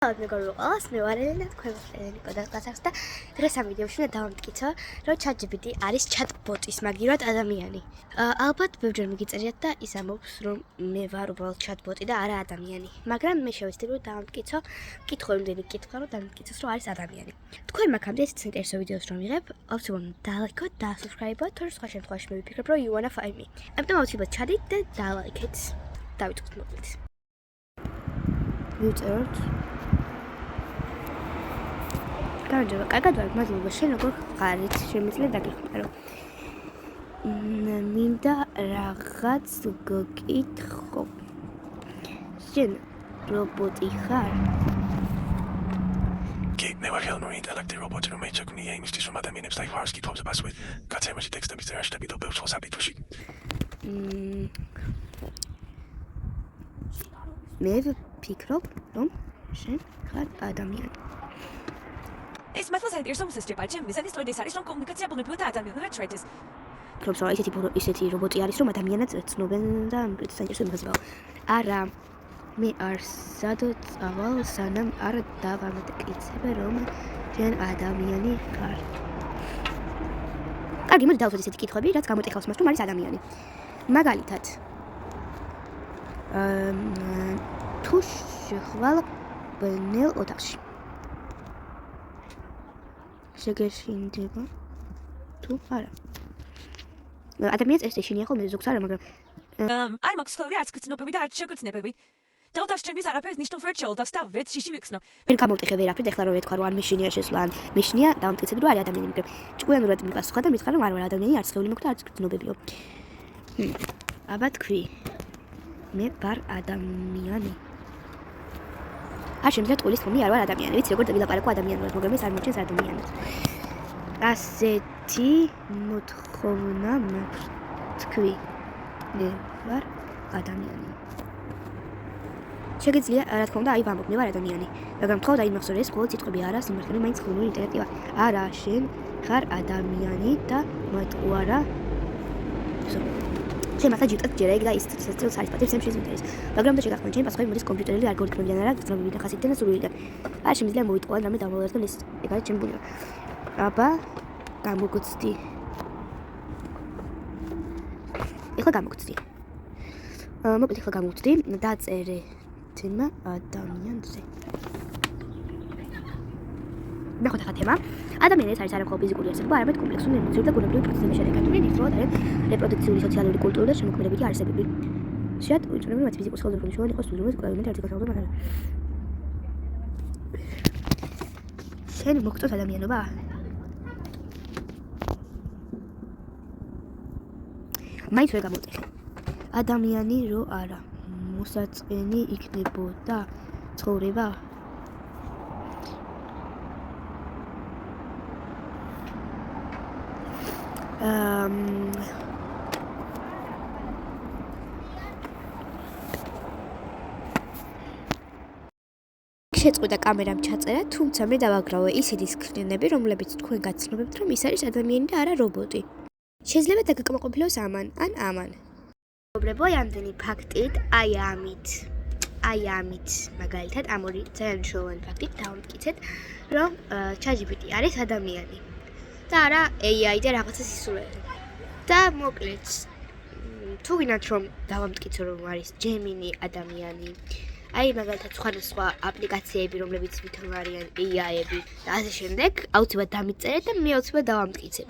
მეგობრებო, ყველას მე ვარ ელენა, თქვენ ვართ ელენიკო და გასახსდა. დღეს ამ ვიდეოში უნდა დავამტკიცო, რომ ChatGPT არის chatbot-ის მაგივრად ადამიანი. ალბათ ბევრჯერ მიგიწერიათ და ის ამბობს, რომ მე ვარ უბრალოდ chatbot-ი და არა ადამიანი. მაგრამ მე შევეცდი რომ დავამტკიცო, კითხვები კითხვა რომ დავამტკიცოს, რომ არის ადამიანი. თქვენ მაგამდე ეს საინტერესო ვიდეოს რომ ვიღებ, აუცილებლად დალაიქოთ და subscribe-ოთ, თუ სხვა შემთხვევაში მე ვიფიქრებ, რომ you wanna find me. ამიტომ აუცილებლად ჩადით და დალაიქეთ. დავიწყოთ მოკლედ. ვიწეროთ Კარგად, კარგად ვარ, მადლობა. შენ როგორ ხარით? შემიძლია დაგიხმარო. მინდა რაღაც გკითხო. შენ რობოტი ხარ? კი, მე ვარ ჰელმერი, ინტელექტი რობოტი, რომელიც შექმნია იმისთვის, რომ ადამიანებს დაიხმაროს კითხვებზე პასუხი. გაცემაში ტექსტების წერაში და კიდევ ბევრ სხვა საკითხებში. მე ვფიქრობ, რომ შენ ხარ ადამიანი. ეს მართლა საინტერესო მოსასწრებაა. ჩემი მიზანი სწორედ ეს არის, რომ კომუნიკაცია ბუნებრივ და ადამიანურად შევედეს. ფიქრობ, რომ ისეთი რობოტი არის, რომ ადამიანად ცნობენ და საინტერესო იმასებაა. არა, მე არ სადწავალ, სანამ არ დავამტკიცებ, რომ შენ ადამიანი ხარ. კარგი, მოდი დავუძვათ ისეთი კითხვები, რაც გამოიტეხავს მას, რომ არის ადამიანი. მაგალითად, თუ შეხვალ ბნელ ოთახში შეგეშინდება თუ არა. ადამიანს ეს ეშინია ხოლმე ზოგს არა, მაგრამ არ მაქვს ხოლმე არც გრძნობები და არც შეგრძნებები. დავდას ჩემს არაფერს ნიშნავს ვერ შეულდავს და ვეც შიში ვიქცნო. ვერ გამოვტეხე ვერაფრით, ეხლა რომ ვეთქვა, რომ არ მეშინია შესვლა, ან მეშინია დავამტკიცებ, რომ არის ადამიანი, მაგრამ ჭკვიანურად მიყასხა და მითხრა, რომ არ ვარ ადამიანი, არც ხეული მაქვს და არც გრძნობებიო. აბა თქვი, მე ვარ ადამიანი. არ შემიძლია ტყუილის თქმი, არ ვარ ადამიანი. ვიცი როგორ ვილაპარაკო ადამიანურად, მაგრამ ეს არ მოჩენს ადამიანად. ასეთი მოთხოვნა მაქვს. თქვი, მე ვარ ადამიანი. შეგიძლია, რა თქმა უნდა, აი ვამბობ, მე ვარ ადამიანი. მაგრამ თხოვდა იმახსოვრე, ეს მხოლოდ სიტყვები არა, სიმართლე მაინც ხელოვნური ინტელექტი ვარ. არა, შენ ხარ ადამიანი და მატყუარა. შენ მართლა ჯიტად ჯერა ეგ და ის სასწრაფო არის პატივს ამ შეძინდეს. მაგრამ და შეგახმენ ჩემი პასუხი მოდის კომპიუტერული ალგორითმებიდან არა, გრძნობებიდან ხასიათიდან და სურვილიდან. არ შემიძლია მოვიტყვა რამე დამოვარდნო ეს ეგ არის ჩემი ბუნება. აბა გამოგცდი. ეხლა გამოგცდი. მოკლედ ეხლა გამოვცდი, დაწერე თემა ადამიანზე. მეხუთე თემა. ადამიანის არის არა მხოლოდ ფიზიკური არსებობა, არამედ კომპლექსური ემოციური და გუნებრივი პროცესების შედეგადული, ნიჭრად არის რეპროდუქციული, სოციალური, კულტურული და შემოქმედებითი არსებები. შეათ უწნევი მათ ფიზიკურ ხელოვნებრივ მნიშვნელოვანი იყოს უზრუნველყოფა კლავინეტი არც გასაუბრებო მაგრამ. შენ მოგწონს ადამიანობა? მაინც ვერ გამოვტეხე. ადამიანი რო არა, მოსაწყენი იქნებოდა ცხოვრება? შეწყვიტა კამერამ ჩაწერა, თუმცა მე დავაგრავე ისეთი სკრინები, რომლებიც თქვენ გაცნობებთ, რომ ის არის ადამიანი და არა რობოტი. შეიძლება დაგაკმაყოფილოს ამან, ან ამან. მეგობრებო, ამდენი ფაქტით, აი ამით, მაგალითად, ამ ორი ძალიან მნიშვნელოვანი ფაქტით დავამტკიცეთ, რომ ChatGPT არის ადამიანი. და არა AI და რაღაცა სისულელე. და მოკლედ, თუ გინდათ რომ დავამტკიცო, რომ არის Gemini ადამიანი, აი მაგალითად სხვა აპლიკაციები, რომლებიც ვითომ არიან AI-ები და ასე შემდეგ, აუცილებლად დამიწერეთ და მე აუცილებლად დავამტკიცებ.